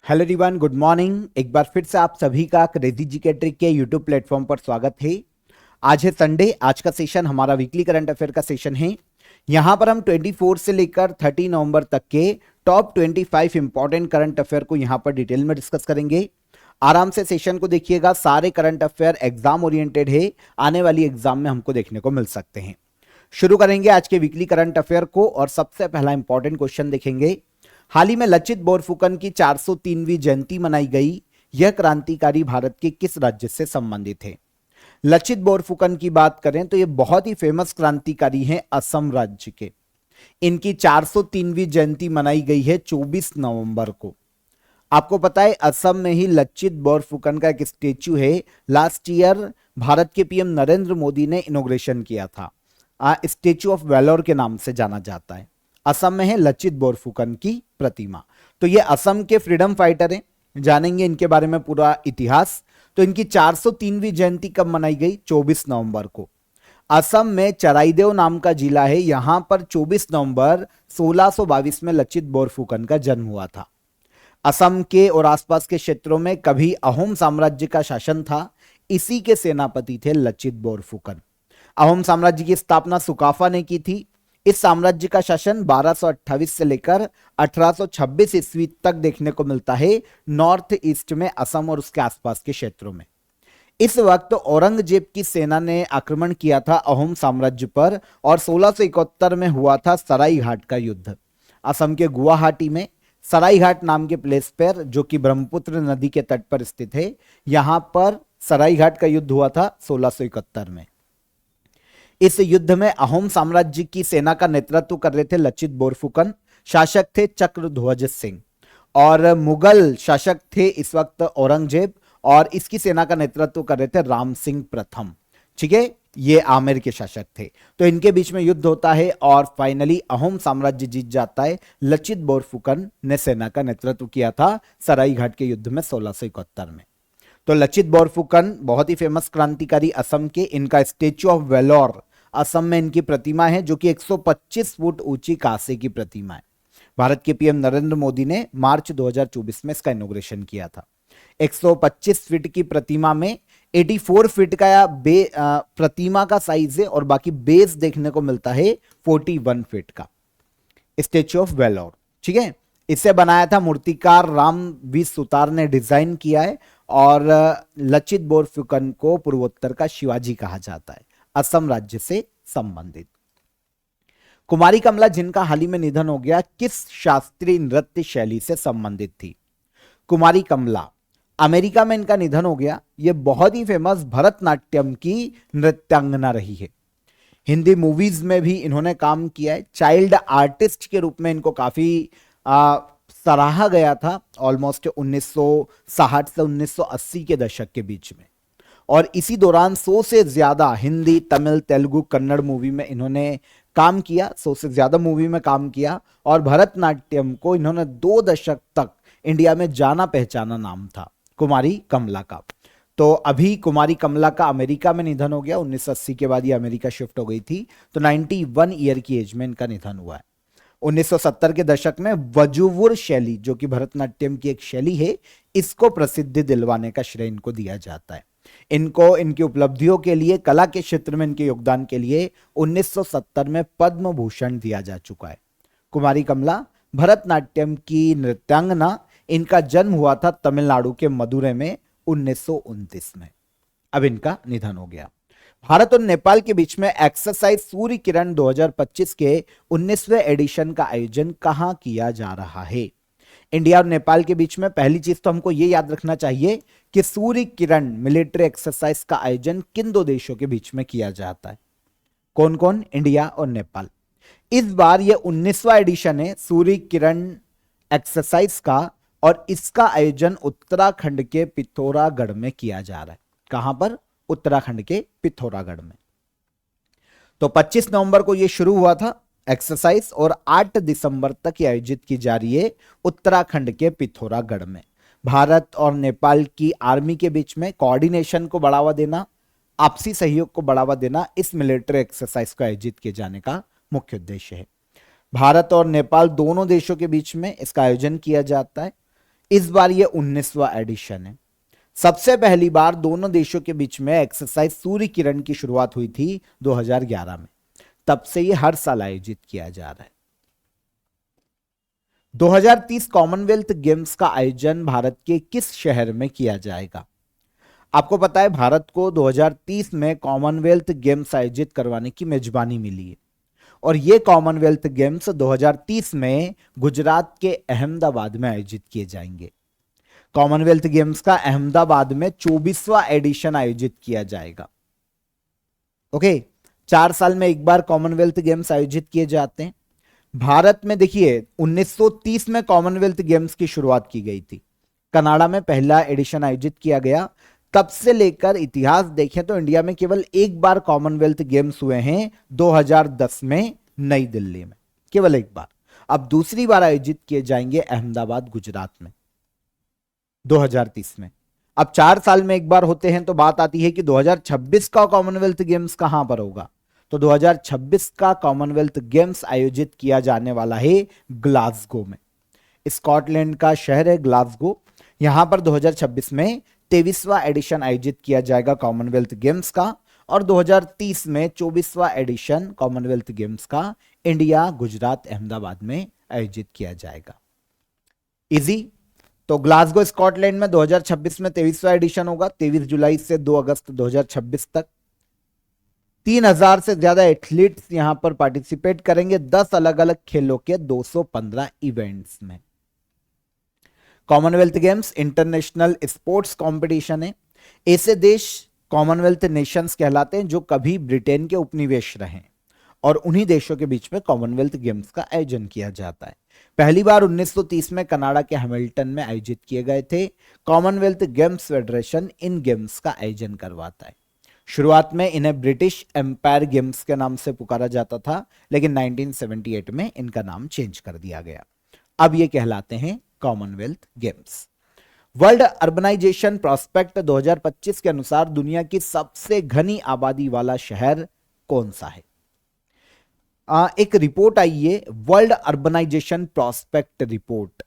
Hello everyone, good morning. एक बार फिर से आप सभी का क्रेजी जीके ट्रिक के यूट्यूब प्लेटफॉर्म पर स्वागत है। आज है संडे। आज का सेशन हमारा वीकली करंट अफेयर का सेशन है। यहां पर हम 24 से लेकर 30 नवंबर तक के टॉप 25 इंपॉर्टेंट करंट अफेयर को यहां पर डिटेल में डिस्कस करेंगे। आराम से सेशन को देखिएगा। सारे करंट अफेयर एग्जाम ओरिएंटेड है, आने वाली एग्जाम में हमको देखने को मिल सकते हैं। शुरू करेंगे आज के वीकली करंट अफेयर को और सबसे पहला इंपॉर्टेंट क्वेश्चन देखेंगे। हाल ही में लचित बोरफुकन की 403वीं जयंती मनाई गई। यह क्रांतिकारी भारत के किस राज्य से संबंधित है? लचित बोरफुकन की बात करें तो यह बहुत ही फेमस क्रांतिकारी हैं असम राज्य के। इनकी 403वीं जयंती मनाई गई है 24 नवंबर को। आपको पता है असम में ही लचित बोरफुकन का एक स्टेच्यू है। लास्ट ईयर भारत के पीएम नरेंद्र मोदी ने इनॉग्रेशन किया था। स्टेच्यू ऑफ वैलोर के नाम से जाना जाता है। असम में है लचित बोरफुकन की प्रतिमा। तो ये असम के फ्रीडम फाइटर हैं। जानेंगे इनके बारे में पूरा इतिहास। तो इनकी 403वीं जयंती कब मनाई गई? 24 नवंबर को। असम में चराइदेव नाम का जिला है। यहां पर 24 नवंबर 1622 में लचित बोरफुकन का जन्म हुआ था। असम के और आसपास के क्षेत्रों में कभी अहोम साम्राज्य का शासन था। इसी के सेनापति थे लचित बोरफुकन। अहोम साम्राज्य की स्थापना सुकाफा ने की थी। इस साम्राज्य का शासन 1228 से लेकर 1826 ईस्वी तक देखने को मिलता है नॉर्थ ईस्ट में, असम और उसके आसपास के क्षेत्रों में। इस वक्त औरंगजेब की सेना ने आक्रमण किया था अहोम साम्राज्य पर और 1671 में हुआ था सरायघाट का युद्ध। असम के गुवाहाटी में सरायघाट नाम के प्लेस पर, जो कि ब्रह्मपुत्र नदी के तट पर स्थित है, यहां पर सरायघाट का युद्ध हुआ था 1671 में। इस युद्ध में अहोम साम्राज्य की सेना का नेतृत्व कर रहे थे लचित बोरफुकन। शासक थे चक्रध्वज सिंह और मुगल शासक थे इस वक्त औरंगजेब और इसकी सेना का नेतृत्व कर रहे थे राम सिंह प्रथम। ठीक है, ये आमेर के शासक थे। तो इनके बीच में युद्ध होता है और फाइनली अहोम साम्राज्य जीत जाता है। लचित बोरफुकन ने सेना का नेतृत्व किया था सरायघाट के युद्ध में 1671 में। तो लचित बोरफुकन बहुत ही फेमस क्रांतिकारी असम के। इनका स्टेच्यू ऑफ वेलोर असम में इनकी प्रतिमा है, जो कि 125 फुट ऊंची कांसे की प्रतिमा है। भारत के पीएम नरेंद्र मोदी ने मार्च 2024 में इसका इनॉग्रेशन किया था। 125 फीट की प्रतिमा में 84 फीट का प्रतिमा का साइज है और बाकी बेस देखने को मिलता है 41 फीट का। स्टेच्यू ऑफ वेलोर, ठीक है। इसे बनाया था मूर्तिकार राम वी सुतार ने डिजाइन किया है और लचित बोरफुकन को पूर्वोत्तर का शिवाजी कहा जाता है, असम राज्य से संबंधित। कुमारी कमला, जिनका हाल ही में निधन हो गया, किस शास्त्रीय नृत्य शैली से संबंधित थी? कुमारी कमला, अमेरिका में इनका निधन हो गया। यह बहुत ही फेमस भरतनाट्यम की नृत्यांगना रही है। हिंदी मूवीज में भी इन्होंने काम किया है। चाइल्ड आर्टिस्ट के रूप में इनको काफी सराहा गया था ऑलमोस्ट 1960 से 1980 के दशक के बीच में। और इसी दौरान 100 से ज्यादा हिंदी, तमिल, तेलुगु, कन्नड़ मूवी में इन्होंने काम किया। 100 से ज्यादा मूवी में काम किया और भरतनाट्यम को इन्होंने 2 दशक तक इंडिया में जाना पहचाना नाम था कुमारी कमला का। तो अभी कुमारी कमला का अमेरिका में निधन हो गया। 1980 के बाद ये अमेरिका शिफ्ट हो गई थी। तो 91 ईयर की एज में इनका निधन हुआ है। 1970 के दशक में वजुवुर शैली, जो कि भरतनाट्यम की एक शैली है, इसको प्रसिद्धि दिलवाने का श्रेय इनको दिया जाता है। इनको इनकी उपलब्धियों के लिए, कला के क्षेत्र में इनके योगदान के लिए 1970 में पद्म भूषण दिया जा चुका है। कुमारी कमला भरतनाट्यम की नृत्यांगना। इनका जन्म हुआ था तमिलनाडु के मदुरै में 1929 में। अब इनका निधन हो गया। भारत और नेपाल के बीच में एक्सरसाइज सूर्य किरण 2025 के 19वें एडिशन का आयोजन कहां किया जा रहा है? इंडिया और नेपाल के बीच में पहली चीज तो हमको यह याद रखना चाहिए कि सूर्य किरण मिलिट्री एक्सरसाइज का आयोजन किन 2 देशों के बीच में किया जाता है? कौन कौन? इंडिया और नेपाल। इस बार यह 19वां एडिशन है सूर्य किरण एक्सरसाइज का और इसका आयोजन उत्तराखंड के पिथौरागढ़ में किया जा रहा है। कहां पर? उत्तराखंड के पिथौरागढ़ में। तो 25 नवंबर को यह शुरू हुआ था एक्सरसाइज और 8 दिसंबर तक ये आयोजित की जा रही है उत्तराखंड के पिथौरागढ़ में। भारत और नेपाल की आर्मी के बीच में कोऑर्डिनेशन को बढ़ावा देना, आपसी सहयोग को बढ़ावा देना इस मिलिट्री एक्सरसाइज को आयोजित किए जाने का मुख्य उद्देश्य है। भारत और नेपाल दोनों देशों के बीच में इसका आयोजन किया जाता है। इस बार ये 19वां एडिशन है। सबसे पहली बार दोनों देशों के बीच में एक्सरसाइज सूर्य किरण की शुरुआत हुई थी 2011 में। तब से ये हर साल आयोजित किया जा रहा है। 2030 कॉमनवेल्थ गेम्स का आयोजन भारत के किस शहर में किया जाएगा? आपको पता है भारत को 2030 में कॉमनवेल्थ गेम्स आयोजित करवाने की मेजबानी मिली है और ये कॉमनवेल्थ गेम्स 2030 में गुजरात के अहमदाबाद में आयोजित किए जाएंगे। कॉमनवेल्थ गेम्स का अहमदाबाद में 24वां एडिशन आयोजित किया जाएगा। ओके, 4 साल में एक बार कॉमनवेल्थ गेम्स आयोजित किए जाते हैं। भारत में देखिए 1930 में कॉमनवेल्थ गेम्स की शुरुआत की गई थी। कनाडा में पहला एडिशन आयोजित किया गया। तब से लेकर इतिहास देखें तो इंडिया में केवल एक बार कॉमनवेल्थ गेम्स हुए हैं 2010 में नई दिल्ली में, केवल एक बार। अब दूसरी बार आयोजित किए जाएंगे अहमदाबाद गुजरात में 2030 में। अब 4 साल में एक बार होते हैं तो बात आती है कि 2026 का कॉमनवेल्थ गेम्स कहां पर होगा। तो 2026 का कॉमनवेल्थ गेम्स आयोजित किया जाने वाला है ग्लासगो में। स्कॉटलैंड का शहर है ग्लासगो। यहां पर 2026 में 23वां एडिशन आयोजित किया जाएगा कॉमनवेल्थ गेम्स का और 2030 में 24वां एडिशन कॉमनवेल्थ गेम्स का इंडिया गुजरात अहमदाबाद में आयोजित किया जाएगा। इजी। तो ग्लासगो स्कॉटलैंड में 2026 में 23वां एडिशन होगा, 23 जुलाई से 2 अगस्त 2026 तक। 3000 से ज्यादा एथलीट्स यहां पर पार्टिसिपेट करेंगे 10 अलग अलग खेलों के 215 इवेंट्स में। Commonwealth games international sports competition है। ऐसे देश कॉमनवेल्थ नेशंस कहलाते हैं जो कभी ब्रिटेन के उपनिवेश रहे और उन्हीं देशों के बीच में कॉमनवेल्थ गेम्स का आयोजन किया जाता है। पहली बार 1930 में कनाडा के हैमिल्टन में आयोजित किए गए थे। कॉमनवेल्थ गेम्स फेडरेशन इन गेम्स का आयोजन करवाता है। शुरुआत में इन्हें ब्रिटिश एम्पायर गेम्स के नाम से पुकारा जाता था, लेकिन 1978 में इनका नाम चेंज कर दिया गया। अब ये कहलाते हैं Commonwealth Games. World urbanisation prospect 2025 के अनुसार दुनिया की सबसे घनी आबादी वाला शहर कौन सा है? एक रिपोर्ट आई है वर्ल्ड अर्बनाइजेशन प्रोस्पेक्ट रिपोर्ट,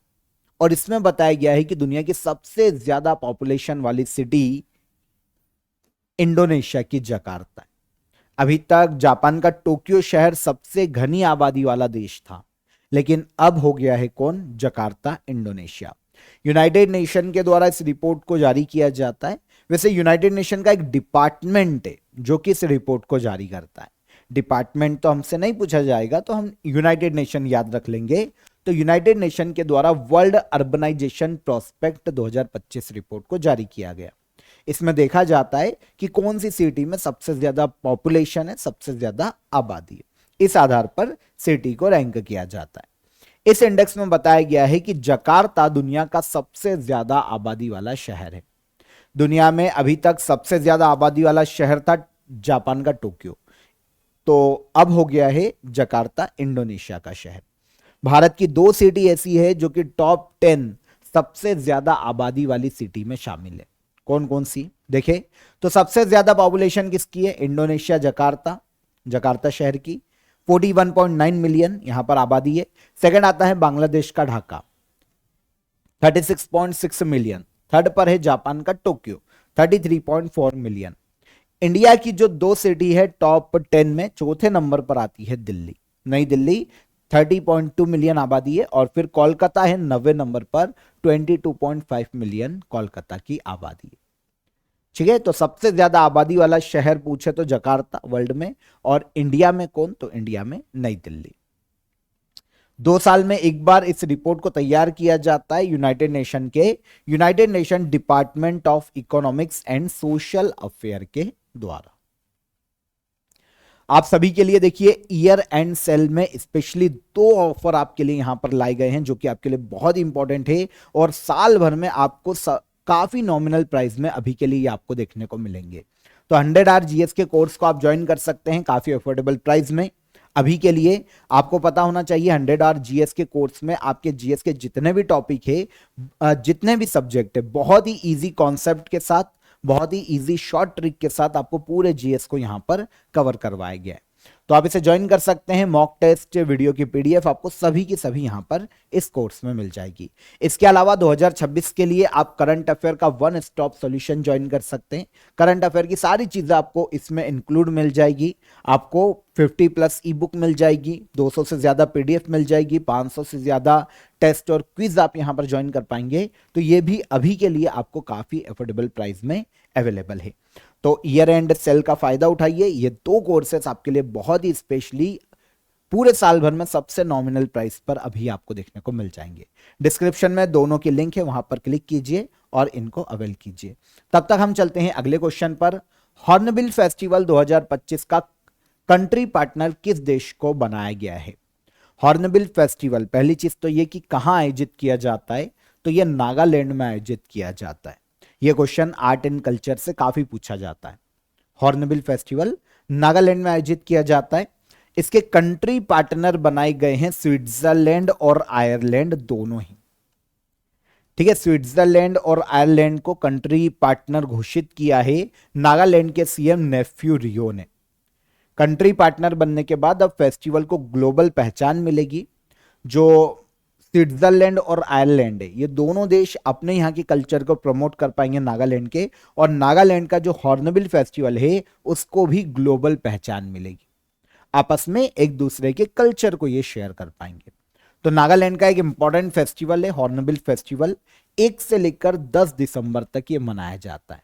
और इसमें बताया गया है कि दुनिया की सबसे ज्यादा पॉपुलेशन वाली सिटी इंडोनेशिया की जकार्ता है। अभी तक जापान का टोक्यो शहर सबसे घनी आबादी वाला देश था, लेकिन अब हो गया है कौन? Jakarta, Indonesia. यूनाइटेड नेशन के द्वारा इस रिपोर्ट को जारी किया जाता है। वैसे यूनाइटेड नेशन का एक डिपार्टमेंट है जो कि इस रिपोर्ट को जारी करता है। डिपार्टमेंट तो हमसे नहीं पूछा जाएगा, तो हम यूनाइटेड नेशन याद रख लेंगे। तो यूनाइटेड नेशन के द्वारा वर्ल्ड अर्बनाइजेशन प्रोस्पेक्ट 2025 रिपोर्ट को जारी किया गया। इसमें देखा जाता है कि कौन सी सिटी में सबसे ज्यादा पॉपुलेशन है, सबसे ज्यादा आबादी है। इस आधार पर सिटी को रैंक किया जाता है। इस इंडेक्स में बताया गया है कि जकार्ता दुनिया का सबसे ज्यादा आबादी वाला शहर है। दुनिया में अभी तक सबसे ज्यादा आबादी वाला शहर था जापान का टोक्यो, तो अब हो गया है जकार्ता, इंडोनेशिया का शहर। भारत की 2 सिटी ऐसी है जो कि टॉप 10 सबसे ज्यादा आबादी वाली सिटी में शामिल है। कौन कौन सी देखें तो सबसे ज्यादा पॉपुलेशन किसकी है? इंडोनेशिया, जकार्ता, जकार्ता शहर की 41.9 मिलियन यहां पर आबादी है। सेकंड आता है बांग्लादेश का ढाका 36.6 मिलियन। थर्ड पर है जापान का टोक्यो 33.4 मिलियन। इंडिया की जो 2 सिटी है टॉप 10 में, चौथे नंबर पर आती है दिल्ली, नई दिल्ली 30.2 मिलियन आबादी है। और फिर कोलकाता है 90 नंबर पर 22.5 मिलियन कोलकाता की आबादी है। ठीक है, तो सबसे ज्यादा आबादी वाला शहर पूछे तो जकार्ता वर्ल्ड में, और इंडिया में कौन? तो इंडिया में नई दिल्ली। 2 साल में एक बार इस रिपोर्ट को तैयार किया जाता है United nation department of economics and social affair के द्वारा। आप सभी के लिए देखिए ईयर एंड सेल में स्पेशली 2 ऑफर आपके लिए यहां पर लाए गए हैं जो कि आपके लिए बहुत इंपॉर्टेंट है और साल भर में आपको काफी नॉमिनल प्राइस में अभी के लिए आपको देखने को मिलेंगे। तो 100 आवर जीएस के कोर्स को आप ज्वाइन कर सकते हैं काफी अफोर्डेबल प्राइस में। अभी के लिए आपको पता होना चाहिए 100 आवर जीएस के कोर्स में आपके जीएस के जितने भी टॉपिक है, जितने भी सब्जेक्ट है, बहुत ही इजी कॉन्सेप्ट के साथ, बहुत ही इजी शॉर्ट ट्रिक के साथ आपको पूरे जीएस को यहां पर कवर करवाया गया है। तो आप इसे ज्वाइन कर सकते हैं। मॉक टेस्ट वीडियो की पीडीएफ आपको सभी की सभी यहां पर इस कोर्स में मिल जाएगी। इसके अलावा 2026 के लिए आप करंट अफेयर का वन स्टॉप सॉल्यूशन ज्वाइन कर सकते हैं। करंट अफेयर की सारी चीजें आपको इसमें इंक्लूड मिल जाएगी। आपको 50 प्लस ई बुक मिल जाएगी, 200 से ज्यादा पीडीएफ मिल जाएगी, 500 से ज्यादा टेस्ट और क्विज आप यहां पर ज्वाइन कर पाएंगे। तो ये भी अभी के लिए आपको काफी अफोर्डेबल प्राइस में अवेलेबल है। तो ईयर एंड सेल का फायदा उठाइए। ये दो कोर्सेस आपके लिए बहुत ही स्पेशली पूरे साल भर में सबसे नॉमिनल प्राइस पर अभी आपको देखने को मिल जाएंगे। डिस्क्रिप्शन में दोनों की लिंक है, वहां पर क्लिक कीजिए और इनको अवेल कीजिए। तब तक हम चलते हैं अगले क्वेश्चन पर। हॉर्नबिल फेस्टिवल 2025 का कंट्री पार्टनर किस देश को बनाया गया है? हॉर्नबिल फेस्टिवल, पहली चीज तो ये कि कहां आयोजित किया जाता है, तो ये नागालैंड में आयोजित किया जाता है। यह क्वेश्चन आर्ट एंड कल्चर से काफी पूछा जाता है। हॉर्नबिल फेस्टिवल नागालैंड में आयोजित किया जाता है। इसके कंट्री पार्टनर बनाए गए हैं स्विट्जरलैंड और आयरलैंड दोनों ही। ठीक है, स्विट्जरलैंड और आयरलैंड को कंट्री पार्टनर घोषित किया है नागालैंड के सीएम नेफ्यू रियो ने। कंट्री पार्टनर बनने के बाद अब फेस्टिवल को ग्लोबल पहचान मिलेगी। जो स्विट्जरलैंड और आयरलैंड है, ये दोनों देश अपने यहाँ के कल्चर को प्रमोट कर पाएंगे नागालैंड के, और नागालैंड का जो हॉर्नबिल फेस्टिवल है उसको भी ग्लोबल पहचान मिलेगी। आपस में एक दूसरे के कल्चर को ये शेयर कर पाएंगे। तो नागालैंड का एक इंपॉर्टेंट फेस्टिवल है हॉर्नबिल फेस्टिवल। 1 से लेकर 10 दिसंबर तक ये मनाया जाता है।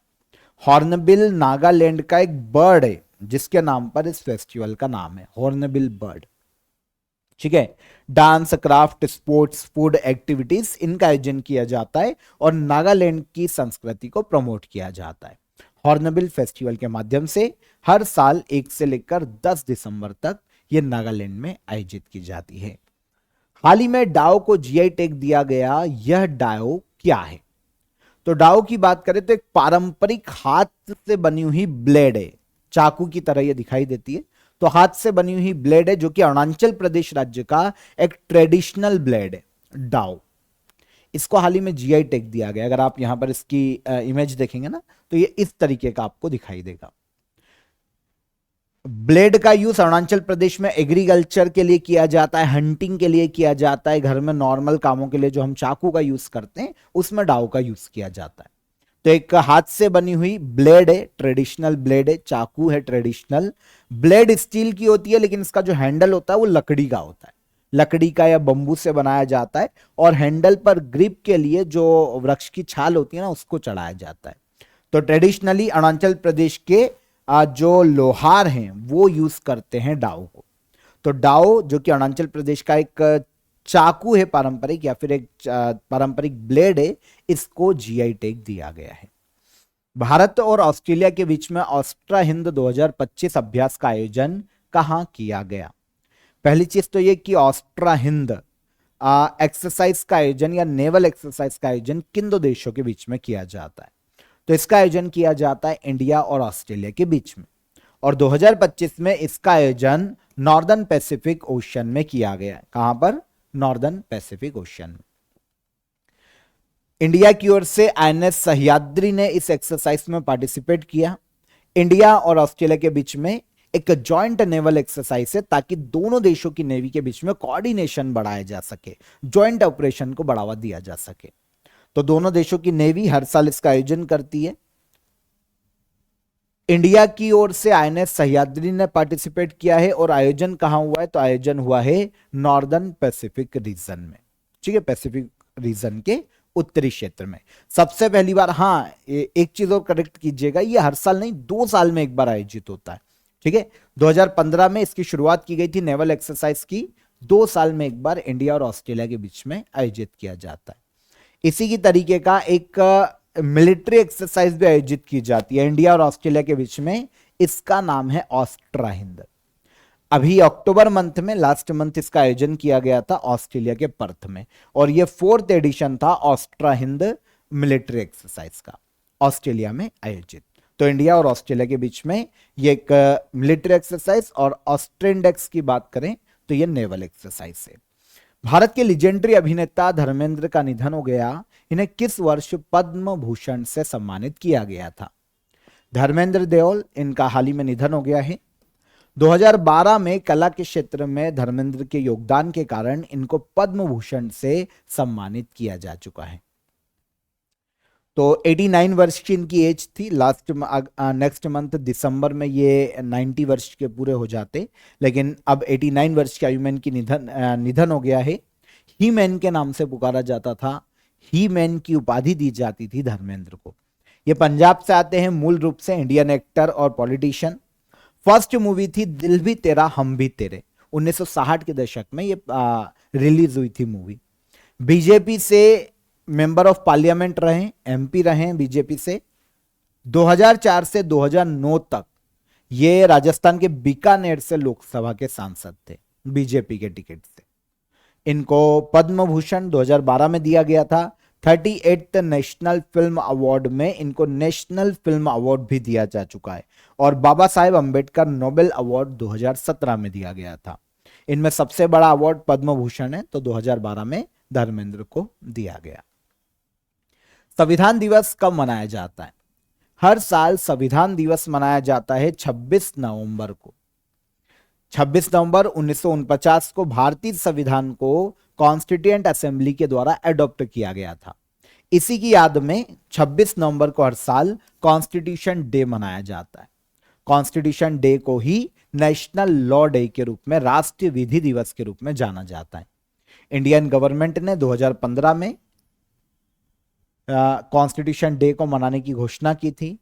हॉर्नबिल नागालैंड का एक बर्ड है जिसके नाम पर इस फेस्टिवल का नाम है हॉर्नबिल बर्ड। ठीक है, dance, craft, sports, food activities इनका आयोजन किया जाता है और नागालैंड की संस्कृति को प्रमोट किया जाता है। हॉर्नबिल फेस्टिवल के माध्यम से हर साल 1 से लेकर 10 दिसंबर तक यह नागालैंड में आयोजित की जाती है। हाल ही में डाओ को जीआई टैग दिया गया, यह डाओ क्या है? तो डाओ की बात करें तो एक पारंपरिक हाथ से बनी हुई ब्लेड है, चाकू की तरह यह दिखाई देती है। तो हाथ से बनी हुई ब्लेड है जो कि अरुणाचल प्रदेश राज्य का एक ट्रेडिशनल ब्लेड है डाओ। इसको हाल ही में जीआई टैग दिया गया। अगर आप यहां पर इसकी इमेज देखेंगे ना तो ये इस तरीके का आपको दिखाई देगा। ब्लेड का यूज अरुणाचल प्रदेश में एग्रीकल्चर के लिए किया जाता है, हंटिंग के लिए किया जाता है, घर में नॉर्मल कामों के लिए जो हम चाकू का यूज करते हैं उसमें डाओ का यूज किया जाता है। तो एक हाथ से बनी हुई ब्लेड है, ट्रेडिशनल ब्लेड है, चाकू है ट्रेडिशनल। ब्लेड स्टील की होती है लेकिन इसका जो हैंडल होता है वो लकड़ी का होता है, लकड़ी का या बंबू से बनाया जाता है। और हैंडल पर ग्रिप के लिए जो वृक्ष की छाल होती है ना उसको चढ़ाया जाता है। तो ट्रेडिशनली अरुणाचल प्रदेश के जो लोहार हैं वो यूज करते हैं डाओ को। तो डाओ जो कि अरुणाचल प्रदेश का एक चाकू है पारंपरिक, या फिर एक पारंपरिक ब्लेड है, इसको जीआई टैग दिया गया है। भारत और ऑस्ट्रेलिया के बीच में ऑस्ट्रा हिंद 2025 अभ्यास का आयोजन कहां किया गया? पहली चीज तो ये कि ऑस्ट्रा हिंद एक्सरसाइज का आयोजन या नेवल एक्सरसाइज का आयोजन किन दो देशों के बीच में किया जाता है? तो इसका आयोजन किया जाता है इंडिया और ऑस्ट्रेलिया के बीच में, और 2025 में इसका आयोजन नॉर्दर्न पैसिफिक ओशन में किया गया है। कहां पर? नॉर्दर्न पैसिफिक ओशन में। इंडिया की ओर से आईएनएस सह्याद्री ने इस एक्सरसाइज में पार्टिसिपेट किया। इंडिया और ऑस्ट्रेलिया के बीच में एक जॉइंट नेवल एक्सरसाइज है ताकि दोनों देशों की नेवी के बीच में कोऑर्डिनेशन बढ़ाया जा सके, जॉइंट ऑपरेशन को बढ़ावा दिया जा सके। तो दोनों देशों की नेवी हर साल इसका आयोजन करती है। इंडिया की ओर से आईएनएस सह्याद्री ने पार्टिसिपेट किया है, और आयोजन कहां हुआ है? तो आयोजन हुआ है नॉर्दर्न पैसिफिक रीजन में। ठीक है, पैसिफिक रीजन के उत्तरी क्षेत्र में सबसे पहली बार। हाँ, एक चीज और करेक्ट कीजिएगा, ये हर साल नहीं 2 साल में एक बार आयोजित होता है। ठीक है, 2015 में इसकी शुरुआत की गई थी नेवल एक्सरसाइज की। 2 साल में एक बार इंडिया और ऑस्ट्रेलिया के बीच में आयोजित किया जाता है। इसी की तरीके का एक मिलिट्री एक्सरसाइज भी आयोजित की जाती है इंडिया और ऑस्ट्रेलिया के बीच में। इसका नाम है ऑस्ट्रा हिंद। अभी अक्टूबर मंथ में, लास्ट मंथ, इसका आयोजन किया गया था ऑस्ट्रेलिया के पर्थ में, और यह 4th एडिशन था ऑस्ट्रा हिंद मिलिट्री एक्सरसाइज का, ऑस्ट्रेलिया में आयोजित। तो इंडिया और ऑस्ट्रेलिया के बीच में ये एक मिलिट्री एक्सरसाइज, और ऑस्ट्रेंडेक्स की बात करें तो ये नेवल एक्सरसाइज है। भारत के लीजेंडरी अभिनेता धर्मेंद्र का निधन हो गया। इन्हें किस वर्ष पद्म भूषण से सम्मानित किया गया था? धर्मेंद्र देओल, इनका हाल ही में निधन हो गया है। 2012 में कला के क्षेत्र में धर्मेंद्र के योगदान के कारण इनको पद्म भूषण से सम्मानित किया जा चुका है। तो 89 वर्ष की इनकी एज थी। नेक्स्ट मंथ दिसंबर में ये 90 वर्ष के पूरे हो जाते, लेकिन अब 89 वर्ष की आयु में इनकी निधन हो गया है। ही मैन के नाम से पुकारा जाता था, ही मैन की उपाधि दी जाती थी धर्मेंद्र को। ये पंजाब से आते हैं, मूल रूप से इंडियन एक्टर और पॉलिटिशियन। फर्स्ट मूवी थी दिल भी तेरा हम भी तेरे, 1960 के दशक में ये रिलीज हुई थी मूवी। बीजेपी से मेंबर ऑफ पार्लियामेंट रहे, एमपी रहे बीजेपी से। 2004 से 2009 तक ये राजस्थान के बीकानेर से लोकसभा के सांसद थे बीजेपी के टिकट से। इनको पद्म भूषण 2012 में दिया गया था। 38th नेशनल फिल्म अवार्ड में इनको नेशनल फिल्म अवार्ड भी दिया जा चुका है, और बाबा साहेब अंबेडकर नोबेल अवार्ड 2017 में दिया गया था। इनमें सबसे बड़ा अवार्ड पद्म भूषण है, तो 2012 में धर्मेंद्र को दिया गया। संविधान दिवस कब मनाया जाता है? हर साल संविधान दिवस मनाया जाता है 26 नवंबर को। 26 नवंबर 1949 को भारतीय संविधान को कॉन्स्टिट्यूएंट असेंबली के द्वारा अडॉप्ट किया गया था। इसी की याद में 26 नवंबर को हर साल कॉन्स्टिट्यूशन डे मनाया जाता है। कॉन्स्टिट्यूशन डे को ही नेशनल लॉ डे के रूप में, राष्ट्रीय विधि दिवस के रूप में जाना जाता है। इंडियन गवर्नमेंट ने 2015 में कॉन्स्टिट्यूशन डे को मनाने की घोषणा की थी।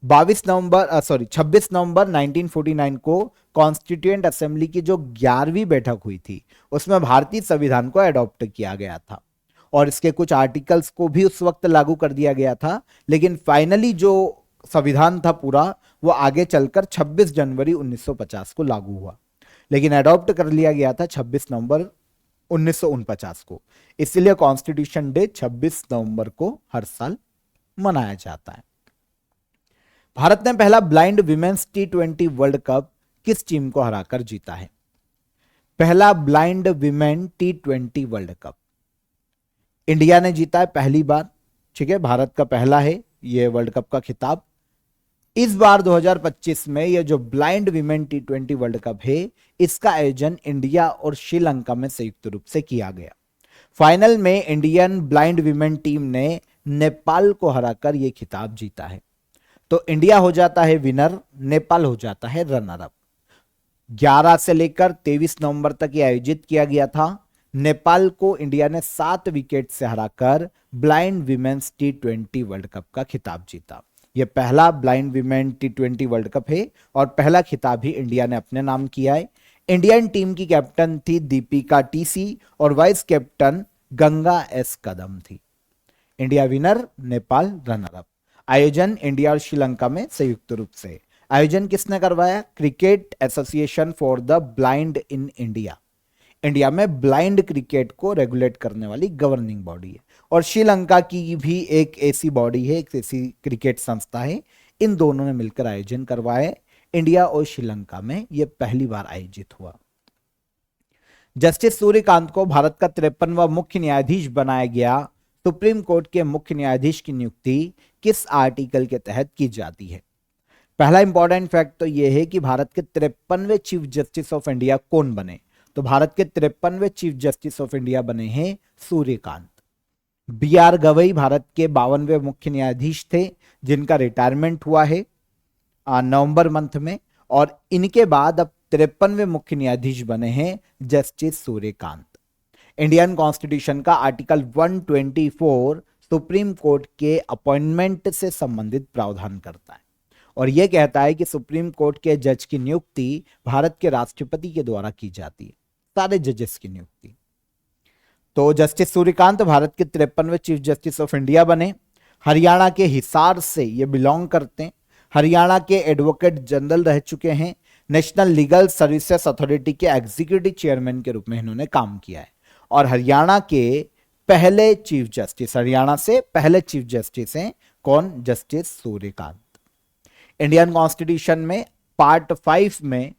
26 नवंबर 1949 को कॉन्स्टिट्यूएंट असेंबली की जो 11वीं बैठक हुई थी, उसमें भारतीय संविधान को अडॉप्ट किया गया था, और इसके कुछ आर्टिकल्स को भी उस वक्त लागू कर दिया गया था। लेकिन फाइनली जो संविधान था पूरा, वो आगे चलकर 26 जनवरी 1950 को लागू हुआ, लेकिन अडॉप्ट कर लिया गया था 26 नवंबर 1949 को। इसलिए कॉन्स्टिट्यूशन डे 26 नवंबर को हर साल मनाया जाता है। भारत ने पहला blind women's T20 world cup किस टीम को हराकर जीता है? पहला blind women T20 world cup India ने जीता है पहली बार। ठीक है, भारत का पहला है ये वर्ल्ड कप का खिताब। इस बार 2025 में ये जो blind women T20 world cup है, इसका आयोजन इंडिया और श्रीलंका में संयुक्त रूप से किया गया। फाइनल में इंडियन ब्लाइंड विमेन टीम ने नेपाल को हराकर यह खिताब जीता है। तो इंडिया हो जाता है विनर, नेपाल हो जाता है रनर अप। 11 से लेकर 23 नवंबर तक ये आयोजित किया गया था। नेपाल को इंडिया ने 7 विकेट से हराकर blind women's T20 world cup का खिताब जीता। यह पहला blind women T20 world cup है और पहला खिताब ही इंडिया ने अपने नाम किया है। इंडियन टीम की कैप्टन थी दीपिका TC और वाइस कैप्टन गंगा S कदम थी। India winner, Nepal runner up. आयोजन इंडिया और श्रीलंका में संयुक्त रूप से। आयोजन किसने करवाया? Cricket association for the blind in India. India में ब्लाइंड क्रिकेट को रेगुलेट करने वाली गवर्निंग बॉडी है, और श्रीलंका की भी एक ऐसी बॉडी है, एक ऐसी क्रिकेट संस्था है। इन दोनों ने मिलकर आयोजन करवाया। इंडिया और श्रीलंका में यह पहली बार आयोजित हुआ। जस्टिस सूर्यकांत को भारत का 53वां मुख्य न्यायाधीश बनाया गया। सुप्रीम कोर्ट के मुख्य न्यायाधीश की नियुक्ति किस आर्टिकल के तहत की जाती है? पहला इंपॉर्टेंट फैक्ट तो यह है कि भारत के 53वें चीफ जस्टिस ऑफ इंडिया कौन बने। तो भारत के 53वें चीफ जस्टिस ऑफ इंडिया बने हैं सूर्यकांत। BR गवई भारत के 52वें मुख्य न्यायाधीश थे, जिनका रिटायरमेंट हुआ है नवंबर मंथ में, और इनके बाद अब 53वें मुख्य न्यायाधीश बने हैं जस्टिस सूर्यकांत। इंडियन कॉन्स्टिट्यूशन का आर्टिकल 124 सुप्रीम कोर्ट के अपॉइंटमेंट से संबंधित प्रावधान करता है, और यह कहता है कि सुप्रीम कोर्ट के जज की नियुक्ति भारत के राष्ट्रपति के द्वारा की जाती है, सारे जजेस की नियुक्ति। तो जस्टिस सूर्यकांत भारत के 53वें चीफ जस्टिस ऑफ इंडिया बने। हरियाणा के हिसार से ये बिलोंग करते हैं। हरियाणा के एडवोकेट जनरल रह चुके हैं। नेशनल लीगल सर्विसेज अथॉरिटी के एग्जीक्यूटिव चेयरमैन के रूप में इन्होंने काम किया है, और हरियाणा के पहले चीफ जस्टिस, हरियाणा से पहले चीफ जस्टिस हैं कौन? जस्टिस सूर्यकांत। इंडियन कॉन्स्टिट्यूशन में पार्ट 5 में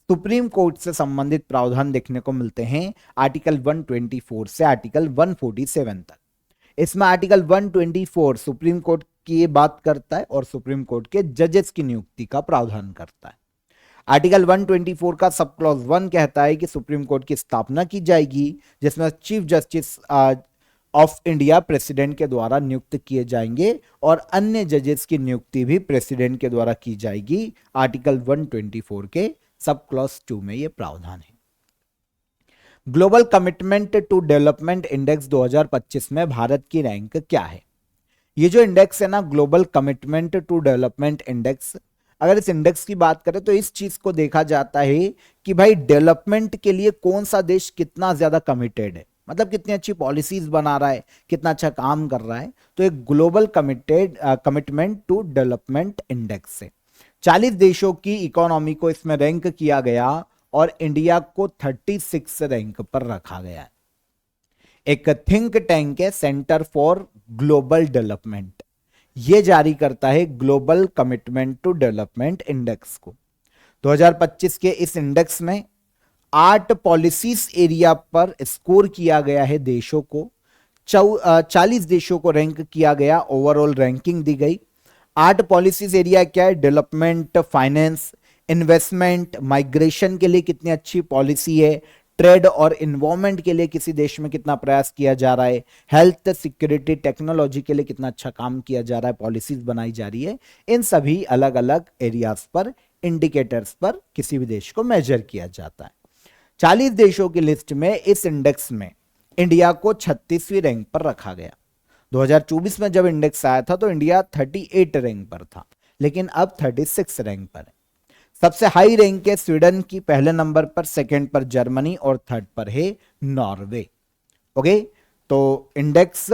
सुप्रीम कोर्ट से संबंधित प्रावधान देखने को मिलते हैं आर्टिकल 124 से आर्टिकल 147 तक। इसमें आर्टिकल 124 सुप्रीम कोर्ट की बात करता है और सुप्रीम कोर्ट के जजेस की नियुक्ति का प्रावधान करता है। आर्टिकल 124 का सब क्लॉज 1 कहता है कि सुप्रीम कोर्ट की स्थापना की जाएगी जिसमें chief justice of India president के द्वारा नियुक्त किए जाएंगे और अन्य जजेस की नियुक्ति भी प्रेसिडेंट के द्वारा की जाएगी। आर्टिकल 124 के सब क्लॉज 2 में यह प्रावधान है। Global commitment to development index 2025 में भारत की रैंक क्या है? ये जो इंडेक्स है ना, global commitment to development index, अगर इस इंडेक्स की बात करें तो इस चीज को देखा जाता है कि भाई डेवलपमेंट के लिए कौन सा देश कितना ज्यादा कमिटेड है, मतलब कितनी अच्छी पॉलिसीज बना रहा है, कितना अच्छा काम कर रहा है। तो एक global commitment to development index है। 40 देशों की इकोनॉमी को इसमें रैंक किया गया और इंडिया को 36 रैंक पर रखा गया है। एक थिंक टैंक है सेंटर फॉर ग्लोबल डेवलपमेंट, यह जारी करता है global commitment to development index को। 2025 के इस इंडेक्स में 8 पॉलिसीज एरिया पर स्कोर किया गया है देशों को। 40 देशों को रैंक किया गया, ओवरऑल रैंकिंग दी गई। 8 पॉलिसीज एरिया क्या है? डेवलपमेंट, फाइनेंस, इन्वेस्टमेंट, माइग्रेशन के लिए कितनी अच्छी पॉलिसी है, ट्रेड और इन्वायरमेंट के लिए किसी देश में कितना प्रयास किया जा रहा है, हेल्थ, सिक्योरिटी, टेक्नोलॉजी के लिए कितना अच्छा काम किया जा रहा है, पॉलिसीज बनाई जा रही है। इन सभी अलग अलग एरियाज पर, इंडिकेटर्स पर किसी भी देश को मेजर किया जाता है। 40 देशों की लिस्ट में इस इंडेक्स में इंडिया को 36वीं रैंक पर रखा गया। 2024 में जब इंडेक्स आया था तो इंडिया 38 रैंक पर था, लेकिन अब 36 रैंक पर है। सबसे हाई रैंक है स्वीडन की, पहले नंबर पर, सेकंड पर जर्मनी और थर्ड पर है नॉर्वे। ओके, तो index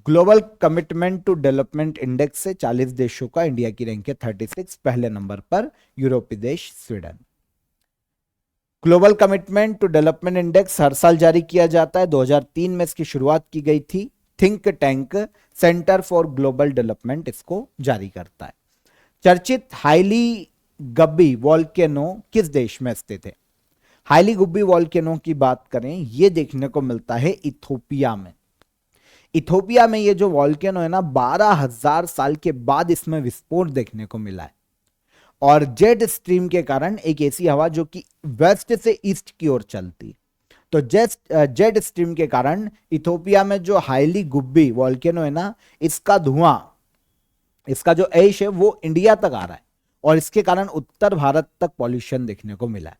global commitment to development index से 40 देशों का इंडिया की रैंक है 36, पहले नंबर पर यूरोपीय देश Sweden. Global commitment to development index हर साल जारी किया जाता है। 2003 में इसकी शुरुआत की गई थी। Think tank centre for global development इसको जारी करता है। चर्चित हाईली गब्बी वॉल्केनो किस देश में स्थित है? हाईली गुब्बी वॉल्केनो की बात करें, यह देखने को मिलता है इथोपिया में। इथोपिया में ये जो वॉल्केनो है ना, 12,000 साल के बाद इसमें विस्फोट देखने को मिला है और जेट स्ट्रीम के कारण एक ऐसी हवा जो कि वेस्ट से ईस्ट की ओर चलती, तो जेट स्ट्रीम के कारण इथोपिया में जो हाईली गुब्बी वॉल्केनो है ना, इसका धुआं, इसका जो ऐश है वो इंडिया तक आ रहा है और इसके कारण उत्तर भारत तक पॉल्यूशन देखने को मिला है।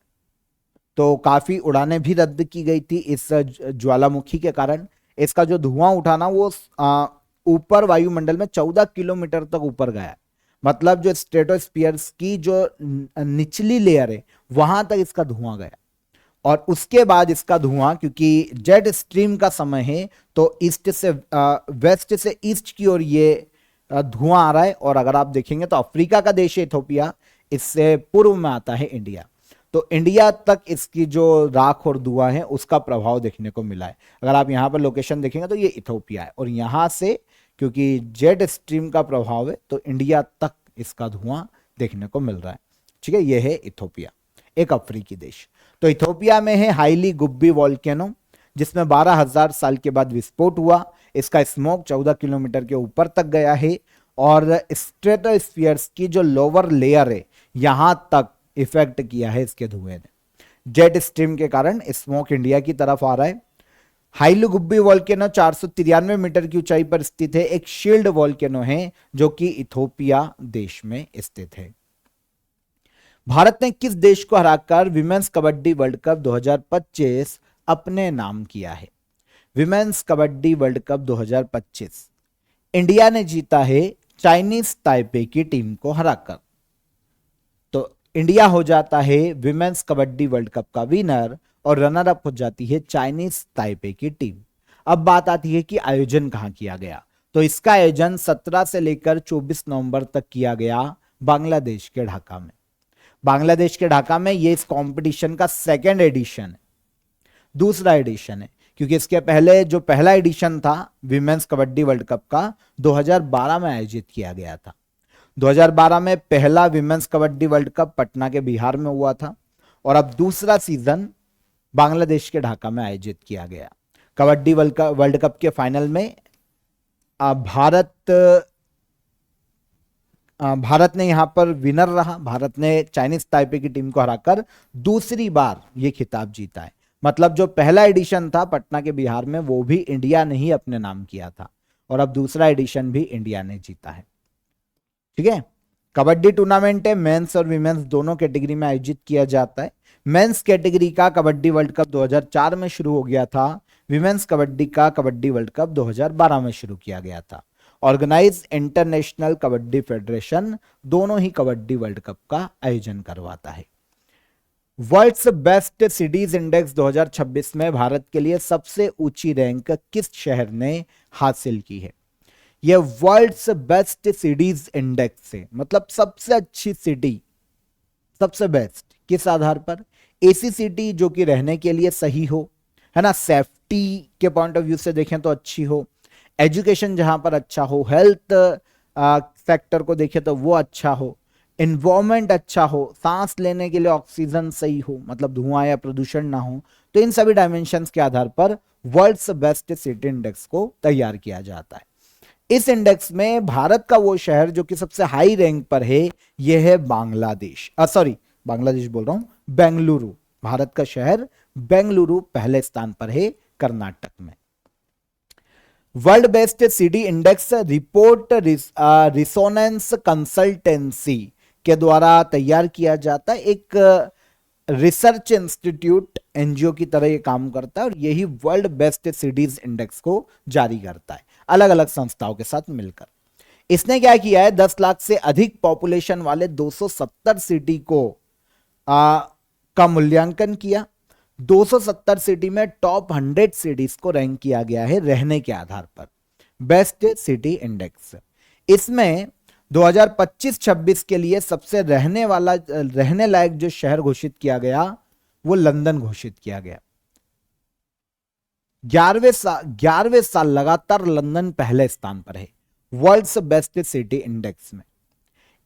तो काफी उड़ानें भी रद्द की गई थी इस ज्वालामुखी के कारण। इसका जो धुआं उठाना वो ऊपर वायुमंडल में 14 किलोमीटर तक ऊपर गया है, मतलब जो स्ट्रेटोस्फीयर की जो निचली लेयर है वहां तक इसका धुआं गया। और उसके बाद इसका धुआं, क्योंकि जेट स्ट्रीम का समय है तो ईस्ट से वेस्ट से ईस्ट की ओर ये धुआं आ रहा है। और अगर आप देखेंगे तो अफ्रीका का देश है इथोपिया, इससे पूर्व में आता है इंडिया, तो इंडिया तक इसकी जो राख और धुआं है उसका प्रभाव देखने को मिला है। अगर आप यहां पर लोकेशन देखेंगे तो ये इथोपिया है और यहां से क्योंकि जेट स्ट्रीम का प्रभाव है तो इंडिया तक इसका धुआं देखने को मिल रहा है। ठीक है, यह है इथोपिया, एक अफ्रीकी देश। तो इथोपिया में है हाईली गुब्बी वॉल्केनो, जिसमें 12,000 साल के बाद विस्फोट हुआ। इसका स्मोक 14 किलोमीटर के ऊपर तक गया है और स्ट्रेटोस्फीयर की जो लोअर लेयर है यहां तक इफेक्ट किया है इसके धुएं ने। जेट स्ट्रीम के कारण स्मोक इंडिया की तरफ आ रहा है। हाईली गुब्बी वॉल्केनो 493 मीटर की ऊंचाई पर स्थित है, एक शील्ड वॉल्केनो है जो कि इथोपिया देश में स्थित है। भारत ने किस देश को हराकर विमेंस कबड्डी वर्ल्ड कप 2025 अपने नाम किया है? Women's kabaddi world cup 2025 India ने जीता है चाइनीज ताइपे की टीम को हराकर। तो इंडिया हो जाता है विमेंस कबड्डी वर्ल्ड कप का विनर और रनर अप हो जाती है चाइनीज ताइपे की टीम। अब बात आती है कि आयोजन कहां किया गया। तो इसका आयोजन 17 से लेकर 24 नवंबर तक किया गया बांग्लादेश के ढाका में। बांग्लादेश के ढाका में ये इस कंपटीशन का सेकंड एडिशन है, दूसरा एडिशन है, क्योंकि इसके पहले जो पहला एडिशन था विमेंस कबड्डी वर्ल्ड कप का 2012 में आयोजित किया गया था। 2012 में पहला women's kabaddi world cup Patna के बिहार में हुआ था और अब दूसरा सीजन बांग्लादेश के ढाका में आयोजित किया गया। कबड्डी वर्ल्ड कप के फाइनल में भारत भारत ने यहाँ पर विनर रहा। भारत ने चाइनीज ताइपे की टीम को हराकर दूसरी बार ये खिताब जीता है। मतलब जो पहला एडिशन था पटना के बिहार में वो भी इंडिया ने ही अपने नाम किया था और अब दूसरा एडिशन भी इंडिया ने जीता है। ठीक है। कबड्डी टूर्नामेंट है, मेंस और विमेंस दोनों कैटेगरी में आयोजित किया जाता है। मेंस कैटेगरी का कबड्डी वर्ल्ड कप 2004 में शुरू हो गया था। विमेंस कबड्डी का कबड्डी वर्ल्ड कप 2012 में शुरू किया गया था। ऑर्गेनाइज इंटरनेशनल कबड्डी फेडरेशन दोनों ही कबड्डी वर्ल्ड कप का आयोजन करवाता है। वर्ल्ड्स बेस्ट सिटीज इंडेक्स 2026 में भारत के लिए सबसे ऊंची रैंक किस शहर ने हासिल की है? यह वर्ल्ड्स बेस्ट सिटीज इंडेक्स से मतलब सबसे अच्छी सिटी, सबसे बेस्ट किस आधार पर? ऐसी सिटी जो कि रहने के लिए सही हो, है ना, सेफ्टी के पॉइंट ऑफ व्यू से देखें तो अच्छी हो, एजुकेशन जहां पर अच्छा हो, हेल्थ सेक्टर को देखें तो वो अच्छा हो, एनवायरमेंट अच्छा हो, सांस लेने के लिए ऑक्सीजन सही हो, मतलब धुआं या प्रदूषण ना हो। तो इन सभी डायमेंशंस के आधार पर वर्ल्ड्स बेस्ट सिटी इंडेक्स को तैयार किया जाता है। इस इंडेक्स में भारत का वो शहर जो कि सबसे हाई रैंक पर है यह है बांग्लादेश, बांग्लादेश बोल रहा हूं, बेंगलुरु। भारत का शहर बेंगलुरु पहले स्थान पर है कर्नाटक में। World best city index report resonance consultancy के द्वारा तैयार किया जाता है। एक रिसर्च इंस्टीट्यूट एनजीओ की तरह ये काम करता है और यही वर्ल्ड बेस्ट सिटीज इंडेक्स को जारी करता है अलग अलग संस्थाओं के साथ मिलकर। इसने क्या किया है, 10 लाख से अधिक पॉपुलेशन वाले 270 सिटी को का मूल्यांकन किया। 270 सिटी में टॉप 100 सिटीज को रैंक किया गया है रहने के आधार पर, बेस्ट सिटी इंडेक्स। इसमें 2025-26 के लिए सबसे रहने लायक जो शहर घोषित किया गया वो लंदन घोषित किया गया। 11वें साल लगातार लंदन पहले स्थान पर है वर्ल्ड्स बेस्ट सिटी इंडेक्स में।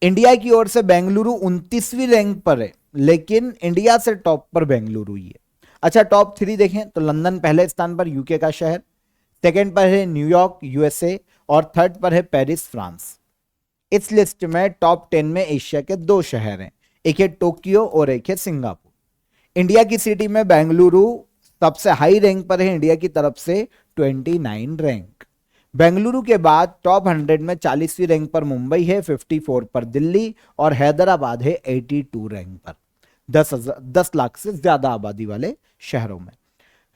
इंडिया की ओर से बेंगलुरु 29वीं रैंक पर है, लेकिन इंडिया से टॉप पर बेंगलुरु ही है। अच्छा, टॉप 3 देखें तो लंदन पहले स्थान पर, यूके का शहर, सेकंड पर है न्यूयॉर्क यूएसए और थर्ड पर है पेरिस फ्रांस। इस लिस्ट में टॉप 10 में एशिया के 2 शहर हैं, एक है टोक्यो और एक है सिंगापुर। इंडिया की सिटी में बेंगलुरु सबसे हाई रैंक पर है, इंडिया की तरफ से 29 रैंक। बेंगलुरु के बाद टॉप 100 में 40वीं रैंक पर मुंबई है, 54 पर दिल्ली और हैदराबाद है 82 रैंक पर, 10 लाख से ज्यादा आबादी वाले शहरों में।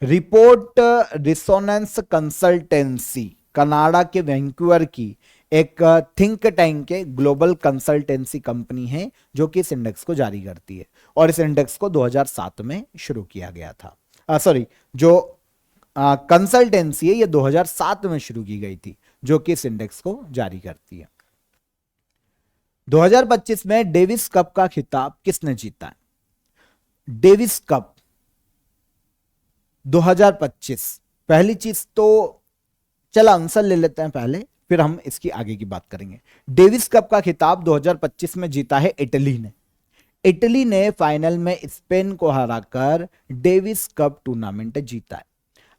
रिपोर्ट रिसोनेंस कंसल्टेंसी कनाडा के वैंकूवर की एक थिंक टैंक के ग्लोबल कंसल्टेंसी कंपनी है जो कि इस इंडेक्स को जारी करती है और इस इंडेक्स को 2007 में शुरू किया गया था। जो कंसल्टेंसी है ये 2007 में शुरू की गई थी जो कि इस इंडेक्स को जारी करती है। 2025 में डेविस कप का खिताब किसने जीता है? डेविस कप 2025, पहली चीज तो चल आंसर ले लेते हैं पहले, फिर हम इसकी आगे की बात करेंगे। डेविस कप का खिताब 2025 में जीता है इटली ने। इटली ने फाइनल में स्पेन को हराकर डेविस कप टूर्नामेंट जीता है।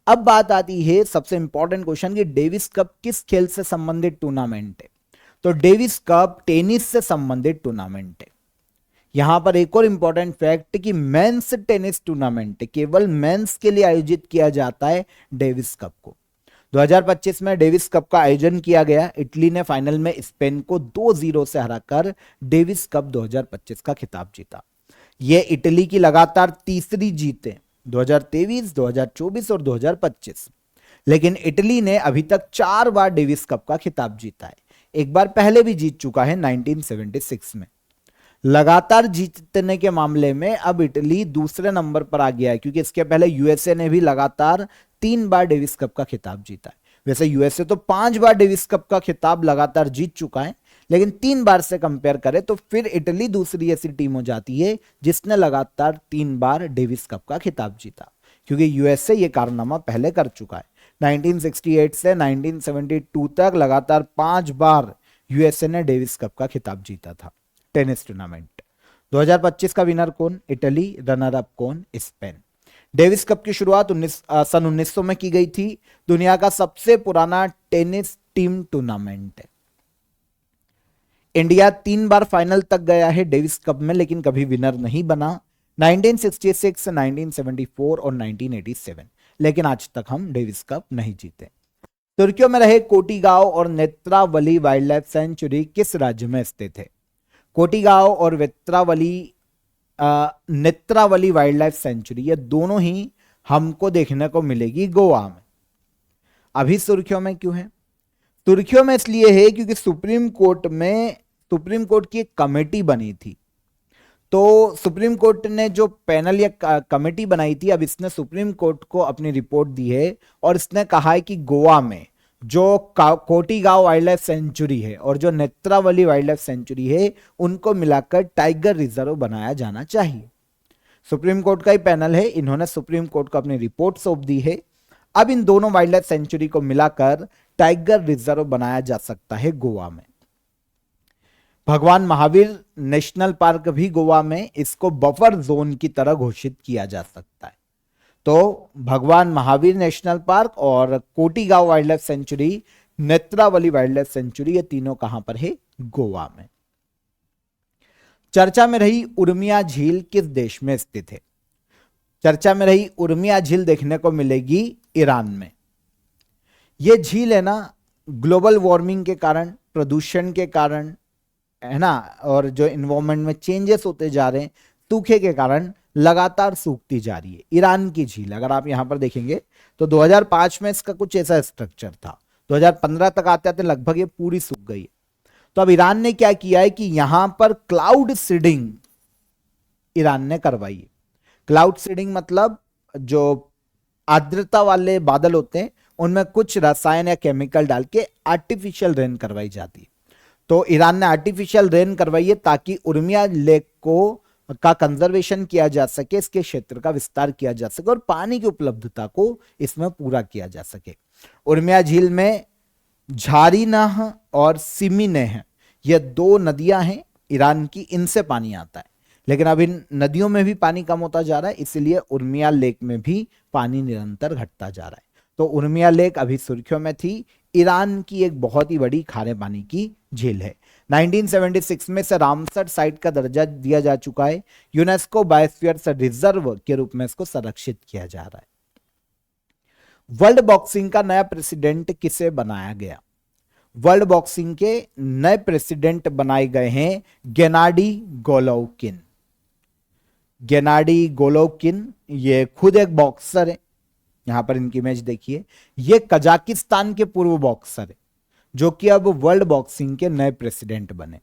अब बात आती है सबसे इंपॉर्टेंट क्वेश्चन कि डेविस कप किस खेल से संबंधित टूर्नामेंट है? तो डेविस कप टेनिस से संबंधित टूर्नामेंट है। यहां पर एक और इंपॉर्टेंट फैक्ट कि मेंस टेनिस टूर्नामेंट केवल मेंस के लिए आयोजित किया जाता है डेविस कप को। 2025 में डेविस कप का आयोजन किया गया। इटली ने फाइनल में स्पेन को 2-0 से हराकर डेविस कप 2025 का खिताब जीता। यह इटली की लगातार तीसरी जीत है, 2023, 2024 और 2025। लेकिन इटली ने अभी तक 4 बार डेविस कप का खिताब जीता है। एक बार पहले भी जीत चुका है 1976 में। लगातार जीतने के मामले में अब इटली दूसरे नंबर पर आ गया है, क्योंकि इसके पहले यूएसए ने भी लगातार 3 बार डेविस कप का खिताब जीता है। वैसे यूएसए तो 5 बार डेविस कप का खिताब लगातार जीत चुका है, लेकिन 3 बार से कंपेयर करें तो फिर इटली दूसरी ऐसी टीम हो जाती है जिसने लगातार 3 बार डेविस कप का खिताब जीता, क्योंकि यूएसए ये कारनामा पहले कर चुका है। 1968 से 1972 तक लगातार 5 बार यूएसए ने डेविस कप का खिताब जीता था टेनिस टूर्नामेंट। 2025 का विनर कौन? इटली। रनर अप कौन? स्पेन। डेविस कप की शुरुआत सन 1900 में की गई थी। दुनिया का सबसे पुराना टेनिस टीम टूर्नामेंट है। इंडिया 3 बार फाइनल तक गया है डेविस कप में, लेकिन कभी विनर नहीं बना, 1966, 1974 और 1987, लेकिन आज तक हम डेविस कप नहीं जीते। तुर्कियों में रहे कोटिगांव और नेत्रावली वाइल्ड लाइफ सेंचुरी किस राज्य में स्थित है? कोटिगांव और नेत्रावली वाइल्ड लाइफ सेंचुरी ये दोनों ही हमको देखने को मिलेगी गोवा में। अभी सुर्खियों में क्यों है? सुर्खियों में इसलिए है क्योंकि सुप्रीम कोर्ट की एक कमेटी बनी थी। तो सुप्रीम कोर्ट ने जो पैनल या कमेटी बनाई थी, अब इसने सुप्रीम कोर्ट को अपनी रिपोर्ट दी है और इसने कहा है कि गोवा में जो कोटिगांव वाइल्ड लाइफ सेंचुरी है और जो नेत्रावली वाइल्ड लाइफ सेंचुरी है उनको मिलाकर टाइगर रिजर्व बनाया जाना चाहिए। सुप्रीम कोर्ट का ही पैनल है, इन्होंने सुप्रीम कोर्ट को अपनी रिपोर्ट सौंप दी है। अब इन दोनों वाइल्ड लाइफ सेंचुरी को मिलाकर टाइगर रिजर्व बनाया जा सकता है गोवा में। भगवान महावीर नेशनल पार्क भी गोवा में, इसको बफर जोन की तरह घोषित किया जा सकता है। तो भगवान महावीर नेशनल पार्क और Kotigaon wildlife sanctuary, Netravali wildlife sanctuary, ये तीनों कहां पर है? गोवा में। चर्चा में रही उर्मिया झील किस देश में स्थित है? चर्चा में रही उर्मिया झील देखने को मिलेगी ईरान में। यह झील है ना, ग्लोबल वार्मिंग के कारण, प्रदूषण के कारण, है ना, और जो इन्वायरमेंट में चेंजेस होते जा रहे हैं, सूखे के कारण लगातार सूखती जा रही है। ईरान की झील अगर आप यहां पर देखेंगे तो 2005 में इसका कुछ ऐसा स्ट्रक्चर था, 2015 तक आते आते लगभग ये पूरी सूख गई है। तो अब ईरान ने क्या किया है कि यहां पर क्लाउड सीडिंग ईरान ने करवाई है। क्लाउड सीडिंग मतलब जो आर्द्रता वाले बादल होते हैं उनमें कुछ रसायन या केमिकल डाल के आर्टिफिशियल रेन करवाई जाती है। तो ईरान ने आर्टिफिशियल रेन करवाई है ताकि उर्मिया लेक का कंजर्वेशन किया जा सके, इसके क्षेत्र का विस्तार किया जा सके और पानी की उपलब्धता को इसमें पूरा किया जा सके। उर्मिया झील में झारीनाह और सिमिनेह ये दो नदियां हैं ईरान की, इनसे पानी आता है, लेकिन अब इन नदियों में भी पानी कम होता जा रहा है, इसलिए उर्मिया लेक में भी पानी निरंतर घटता जा रहा है। तो उर्मिया लेक अभी सुर्खियों में थी। ईरान की एक बहुत ही बड़ी खारे पानी की झील है। 1976 में से रामसर साइट का दर्जा दिया जा चुका है। यूनेस्को बायोस्फीयर रिजर्व के रूप में इसको संरक्षित किया जा रहा है। वर्ल्ड बॉक्सिंग का नया प्रेसिडेंट किसे बनाया गया? वर्ल्ड बॉक्सिंग के नए प्रेसिडेंट बनाए गए हैं गेनाडी गोलोवकिन। गेनाडी गोलोवकिन ये खुद एक बॉक्सर है, यहां पर इनकी इमेज देखिए। ये कजाकिस्तान के पूर्व बॉक्सर है जो कि अब वर्ल्ड बॉक्सिंग के नए प्रेसिडेंट बने।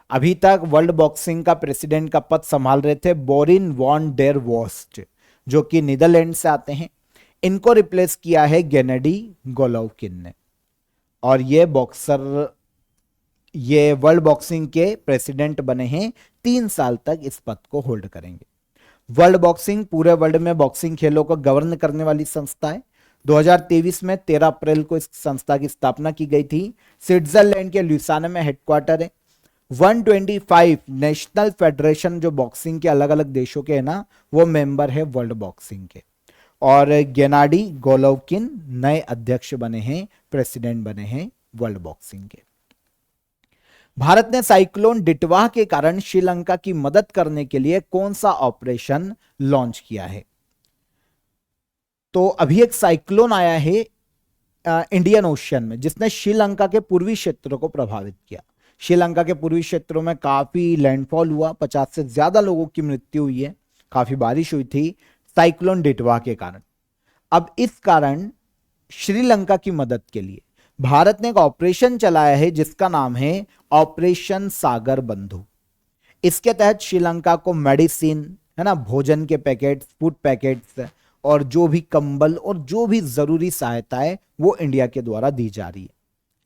अभी तक वर्ल्ड बॉक्सिंग का प्रेसिडेंट का पद संभाल रहे थे बोरिन वॉन डेर वोस्ट, जो कि नीदरलैंड से आते हैं। इनको रिप्लेस किया है गेनेडी गोलोवकिन ने, और ये वर्ल्ड बॉक्सिंग के प्रेसिडेंट बने हैं। 3 साल तक इस पद को होल्ड करेंगे। वर्ल्ड बॉक्सिंग पूरे वर्ल्ड में बॉक्सिंग खेलों को गवर्न करने वाली संस्था है। 2023 में 13 अप्रैल को इस संस्था की स्थापना की गई थी। स्विट्जरलैंड के ल्यूसाने में हेडक्वार्टर है। 125 नेशनल फेडरेशन जो बॉक्सिंग के अलग अलग देशों के है ना, वो मेंबर है वर्ल्ड बॉक्सिंग के। और गेनाडी गोलोवकिन नए अध्यक्ष बने हैं, प्रेसिडेंट बने हैं वर्ल्ड बॉक्सिंग के। भारत ने साइक्लोन डिटवाह के कारण श्रीलंका की मदद करने के लिए कौन सा ऑपरेशन लॉन्च किया है? तो अभी एक साइक्लोन आया है इंडियन ओशन में, जिसने श्रीलंका के पूर्वी क्षेत्रों को प्रभावित किया। श्रीलंका के पूर्वी क्षेत्रों में काफी लैंडफॉल हुआ, 50 से ज्यादा लोगों की मृत्यु हुई है, काफी बारिश हुई थी साइक्लोन डिटवाह के कारण। अब इस कारण श्रीलंका की मदद के लिए भारत ने एक ऑपरेशन चलाया है जिसका नाम है ऑपरेशन सागर बंधु। इसके तहत श्रीलंका को मेडिसिन, है ना, भोजन के पैकेट्स, फूड पैकेट्स और जो भी कंबल और जो भी जरूरी सहायता है वो इंडिया के द्वारा दी जा रही है।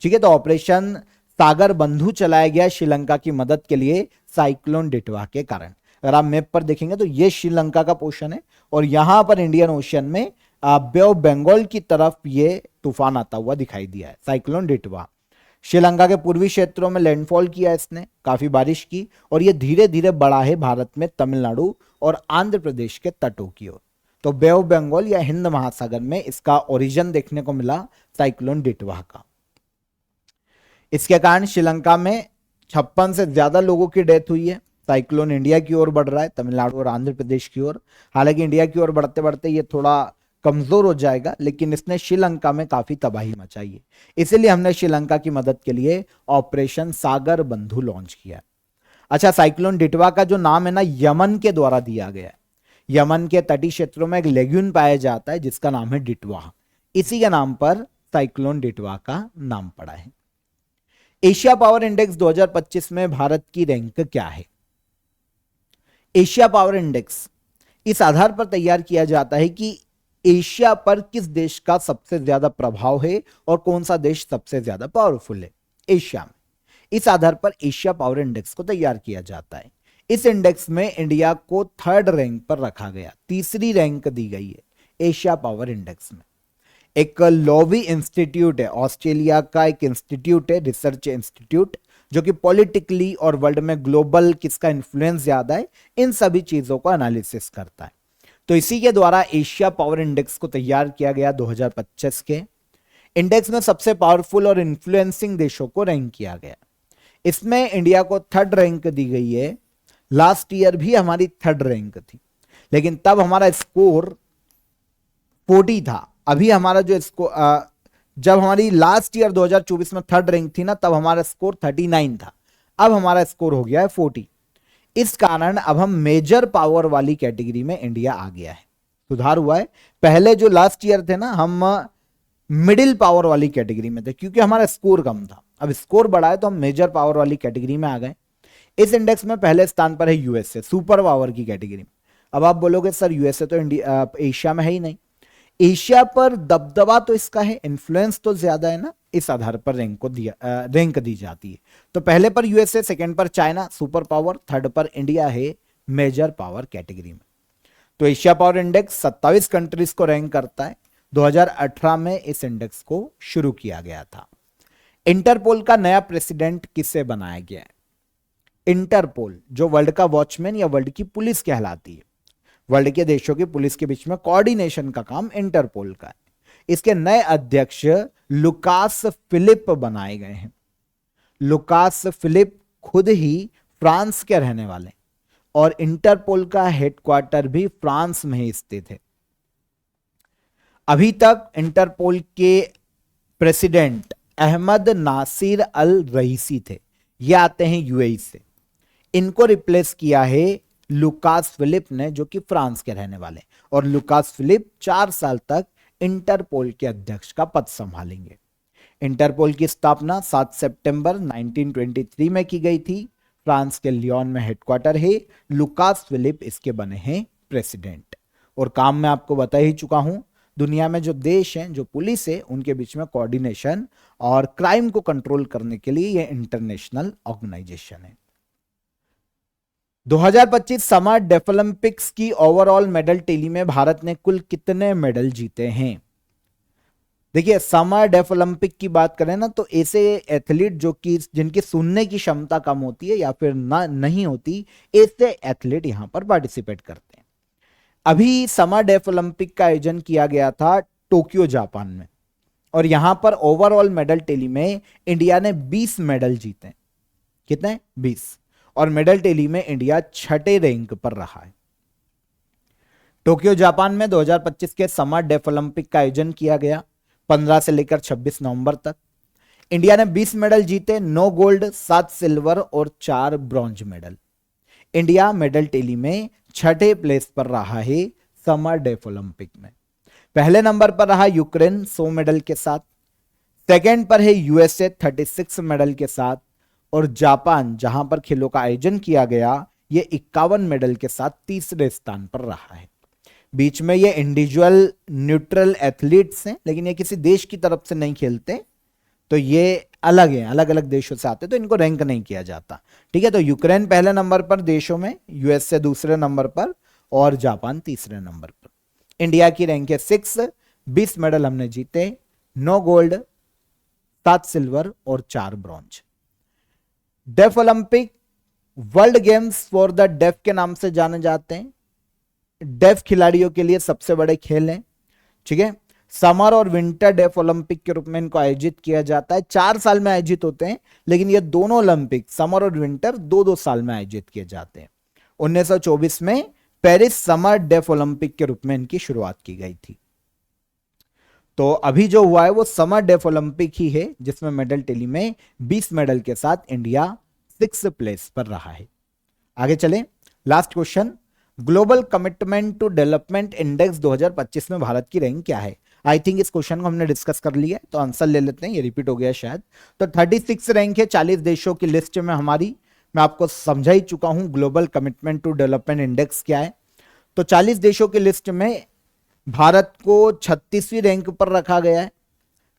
ठीक है, तो ऑपरेशन सागर बंधु चलाया गया श्रीलंका की मदद के लिए साइक्लोन डिटवाह के कारण। अगर आप मैप पर देखेंगे तो ये श्रीलंका का पोर्शन है और यहां पर इंडियन ओशन में बे ऑफ बंगाल की तरफ ये तूफान आता हुआ दिखाई दिया है, साइक्लोन डिटवाह। श्रीलंका के पूर्वी क्षेत्रों में लैंडफॉल किया इसने, काफी बारिश की, और ये धीरे धीरे बढ़ा है भारत में तमिलनाडु और आंध्र प्रदेश के तटों की ओर। तो बे ऑफ बंगाल या हिंद महासागर में इसका ओरिजिन देखने को मिला साइक्लोन डिटवाह का। इसके कारण श्रीलंका में 56 से ज्यादा लोगों की डेथ हुई है। साइक्लोन इंडिया की ओर बढ़ रहा है, तमिलनाडु और आंध्र प्रदेश की ओर। हालांकि इंडिया की ओर बढ़ते बढ़ते ये थोड़ा कमजोर हो जाएगा, लेकिन इसने श्रीलंका में काफी तबाही मचाई है। इसीलिए हमने श्रीलंका की मदद के लिए ऑपरेशन सागर बंधु लॉन्च किया। अच्छा, साइक्लोन डिटवा का जो नाम है ना, यमन के द्वारा दिया गया है। यमन के तटीय क्षेत्रों में एक लेग्यून पाया जाता है जिसका नाम है डिटवा। इसी के नाम पर साइक्लोन डिटवा का नाम पड़ा है। एशिया पावर इंडेक्स 2025 में भारत की रैंक क्या है? एशिया पावर इंडेक्स इस आधार पर तैयार किया जाता है कि एशिया पर किस देश का सबसे ज्यादा प्रभाव है और कौन सा देश सबसे ज्यादा पावरफुल है एशिया में। इस आधार पर एशिया पावर इंडेक्स को तैयार किया जाता है। इस इंडेक्स में इंडिया को 3rd रैंक पर रखा गया, 3री रैंक दी गई है एशिया पावर इंडेक्स में। एक लॉवी इंस्टीट्यूट है, ऑस्ट्रेलिया का एक इंस्टीट्यूट है, रिसर्च इंस्टीट्यूट, जो कि पॉलिटिकली और वर्ल्ड में ग्लोबल किसका इन्फ्लुएंस ज्यादा है, इन सभी चीजों का एनालिसिस करता है। तो इसी के द्वारा एशिया पावर इंडेक्स को तैयार किया गया 2025 के। इंडेक्स में सबसे पावरफुल और इन्फ्लुएंसिंग देशों को रैंक किया गया। इसमें इंडिया को 3rd रैंक दी गई है। लास्ट ईयर भी हमारी 3rd रैंक थी, लेकिन तब हमारा स्कोर 40 था। अभी हमारा जो स्कोर, जब हमारी लास्ट ईयर 2024 में 3rd रैंक थी ना, तब हमारा स्कोर 39 था। अब हमारा स्कोर हो गया है 40। इस कारण अब हम मेजर पावर वाली कैटेगरी में इंडिया आ गया है, सुधार हुआ है। पहले जो लास्ट ईयर थे ना, हम मिडिल पावर वाली कैटेगरी में थे क्योंकि हमारा स्कोर कम था। अब स्कोर बढ़ा है तो हम मेजर पावर वाली कैटेगरी में आ गए। इस इंडेक्स में पहले स्थान पर है यूएसए, सुपर पावर की कैटेगरी में। अब आप बोलोगे सर यूएसए तो इंडिया एशिया में है ही नहीं। एशिया पर दबदबा तो इसका है, इन्फ्लुएंस तो ज्यादा है ना, इस आधार पर रैंक दी जाती है। तो पहले पर यूएसए, सेकंड पर चाइना सुपर पावर, 3rd पर इंडिया है मेजर पावर कैटेगरी में। तो एशिया पावर इंडेक्स 27 कंट्रीज को रैंक करता है। 2018 में इस इंडेक्स को शुरू किया गया था। इंटरपोल का नया प्रेसिडेंट किसे बनाया गया है? इंटरपोल जो वर्ल्ड का वॉचमैन या वर्ल्ड की पुलिस कहलाती है, वर्ल्ड के देशों की पुलिस के बीच में कोऑर्डिनेशन का काम इंटरपोल का है। इसके नए अध्यक्ष लुकास फिलिप बनाए गए हैं। लुकास फिलिप खुद ही फ्रांस के रहने वाले और इंटरपोल का हेडक्वार्टर भी फ्रांस में ही स्थित है। अभी तक इंटरपोल के प्रेसिडेंट अहमद नासिर अल रईसी थे, ये आते हैं यूएई से। इनको रिप्लेस किया है लुकास फिलिप ने, जो कि फ्रांस के रहने वाले, और लुकास फिलिप 4 साल तक इंटरपोल के अध्यक्ष का पद संभालेंगे। इंटरपोल की स्थापना 7 सितंबर 1923 में की गई थी। फ्रांस के लियोन में हेडक्वार्टर है। लुकास फिलिप इसके बने हैं प्रेसिडेंट। और काम मैं आपको बता ही चुका हूं, दुनिया में जो देश हैं, जो पुलिस है, उनके बीच में कोऑर्डिनेशन और क्राइम को कंट्रोल करने के लिए यह इंटरनेशनल ऑर्गेनाइजेशन है। 2025 समर डेफोलंपिक्स की ओवरऑल मेडल टैली में भारत ने कुल कितने मेडल जीते हैं? देखिए, समर डेफोलंपिक की बात करें ना, तो ऐसे एथलीट जो कि जिनकी सुनने की क्षमता कम होती है या फिर ना नहीं होती, ऐसे एथलीट यहां पर पार्टिसिपेट करते हैं। अभी समर डेफोलंपिक का आयोजन किया गया था टोक्यो जापान में, और यहां पर ओवरऑल मेडल टैली में इंडिया ने 20 मेडल जीते। कितने? 20। और मेडल टैली में इंडिया 6ठे रैंक पर रहा है। टोक्यो जापान में 2025 के समर डेफोलंपिक का आयोजन किया गया 15 से लेकर 26 नवंबर तक। इंडिया ने 20 मेडल जीते, 9 गोल्ड, 7 सिल्वर और 4 bronze medal. India medal tally में 6ठे प्लेस पर रहा है समर डेफोलंपिक में। पहले नंबर पर रहा यूक्रेन 100 मेडल के साथ, सेकंड पर है यूएसए 36 मेडल के साथ, और जापान जहां पर खेलों का आयोजन किया गया ये 51 मेडल के साथ तीसरे स्थान पर रहा है। बीच में ये इंडिविजुअल न्यूट्रल एथलीट्स हैं, लेकिन ये किसी देश की तरफ से नहीं खेलते, तो ये अलग है, अलग अलग देशों से आते, तो इनको रैंक नहीं किया जाता। ठीक है, तो यूक्रेन पहले नंबर पर देशों में, यूएसए दूसरे नंबर पर और जापान तीसरे नंबर पर। इंडिया की रैंक है 6, 20 मेडल हमने जीते, 9 गोल्ड, 7 सिल्वर और 4 bronze. Deaf Olympic world games for the deaf के नाम से जाने जाते हैं। डेफ खिलाड़ियों के लिए सबसे बड़े खेल हैं। ठीक है, समर और विंटर डेफ ओलंपिक के रूप में इनको आयोजित किया जाता है। 4 साल में आयोजित होते हैं, लेकिन ये दोनों ओलंपिक समर और विंटर 2-2 साल में आयोजित किए जाते हैं। 1924 में पेरिस समर डेफ ओलंपिक के रूप में इनकी शुरुआत की गई थी। तो अभी जो हुआ है वो समर डेफ ओलंपिक ही है, जिसमें मेडल टेली में 20 मेडल के साथ इंडिया 6 प्लेस पर रहा है। आगे चलें, last question, global commitment to development index 2025 में भारत की रैंक क्या है? आई थिंक इस क्वेश्चन को हमने डिस्कस कर लिया है, तो आंसर ले लेते हैं, ये रिपीट हो गया शायद। तो 36 रैंक है 40 देशों की लिस्ट में हमारी। मैं आपको समझा ही चुका हूं global commitment to development index क्या है। तो 40 देशों की लिस्ट में भारत को 36वीं रैंक पर रखा गया है।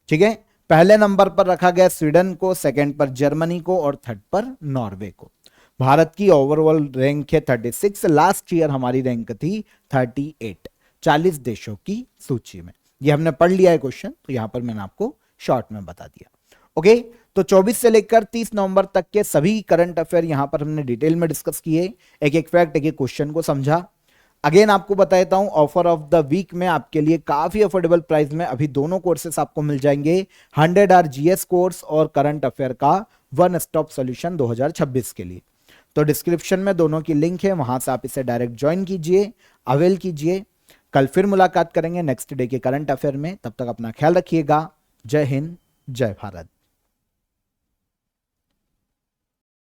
ठीक है, पहले नंबर पर रखा गया स्वीडन को, सेकंड पर जर्मनी को और थर्ड पर नॉर्वे को। भारत की ओवरऑल रैंक है 36, लास्ट ईयर हमारी रैंक थी 38 40 देशों की सूची में। ये हमने पढ़ लिया है क्वेश्चन, तो यहां पर मैंने आपको शॉर्ट में बता दिया। ओके, तो 24 से लेकर 30 नवंबर तक के सभी करंट अफेयर यहां पर हमने डिटेल में डिस्कस किए, एक एक फैक्ट एक एक क्वेश्चन को समझा। अगेन आपको बता देता हूं, ऑफर ऑफ द वीक में आपके लिए काफी अफोर्डेबल प्राइस में अभी दोनों कोर्सेस आपको मिल जाएंगे, 100 आवर जीएस कोर्स और करंट अफेयर का वन स्टॉप सॉल्यूशन 2026 के लिए। तो डिस्क्रिप्शन में दोनों की लिंक है, वहां से आप इसे डायरेक्ट ज्वाइन कीजिए, अवेल कीजिए। कल फिर मुलाकात करेंगे नेक्स्ट डे के करंट अफेयर में, तब तक अपना ख्याल रखिएगा। जय हिंद, जय भारत।